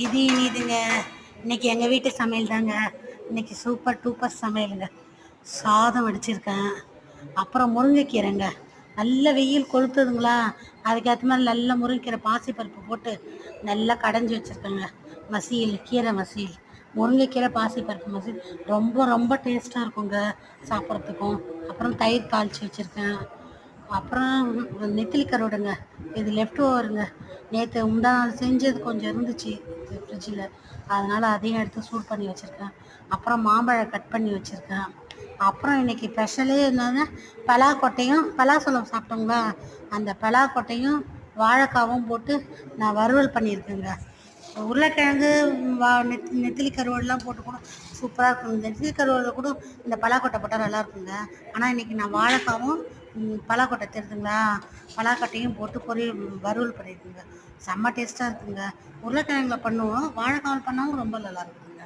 இது இனிதுங்க. இன்னைக்கு எங்கள் வீட்டு சமையல் தாங்க. இன்னைக்கு சூப்பர் டூப்பர் சமையலுங்க. சாதம் வடிச்சிருக்கேன். அப்புறம் முருங்கைக்கீரைங்க. நல்ல வெயில் கொளுத்துதுங்களா, அதுக்கேற்ற மாதிரி நல்ல முருங்கைக்கீரை பாசிப்பருப்பு போட்டு நல்லா கடைஞ்சி வச்சுருக்கேங்க. மசியல், கீரை மசியல், முருங்கைக்கீரை பாசிப்பருப்பு மசியல் ரொம்ப ரொம்ப டேஸ்ட்டாக இருக்குங்க சாப்பிட்றதுக்கும். அப்புறம் தயிர் தாளித்து வச்சுருக்கேன். அப்புறம் நெத்திலி கருவாடுங்க. இது லெஃப்ட் ஓவருங்க. நேற்று முந்தா நாள் செஞ்சது கொஞ்சம் இருந்துச்சு ஃப்ரிட்ஜில், அதனால் அதையும் எடுத்து சூட் பண்ணி வச்சுருக்கேன். அப்புறம் மாம்பழம் கட் பண்ணி வச்சுருக்கேன். அப்புறம் இன்றைக்கி ஸ்பெஷலே என்னன்னா பலாக்கொட்டையும் பலாசொலம் சாப்பிட்டோங்களா, அந்த பலாக்கொட்டையும் வாழைக்காவும் போட்டு நான் வறுவல் பண்ணியிருக்கேங்க. உருளைக்கிழங்கு நெத்திலி கருவாடுலாம் போட்டு கூட சூப்பராக இருக்கும். இந்த நெத்திலி கருவாடில் கூட இந்த பலாக்கொட்டை போட்டால் நல்லாயிருக்குங்க. ஆனால் இன்றைக்கி நான் வாழைக்காவும் பலாக்கொட்டை தெரியுதுங்களா, பலாக்கொட்டையும் போட்டு பொரியல் வறுவல் பண்ணியிருக்குங்க. செம்ம டேஸ்ட்டாக இருக்குங்க. உருளைக்கிழங்குல பண்ணுவோம், வாழைக்காவில் பண்ணாலும் ரொம்ப நல்லா இருக்குங்க.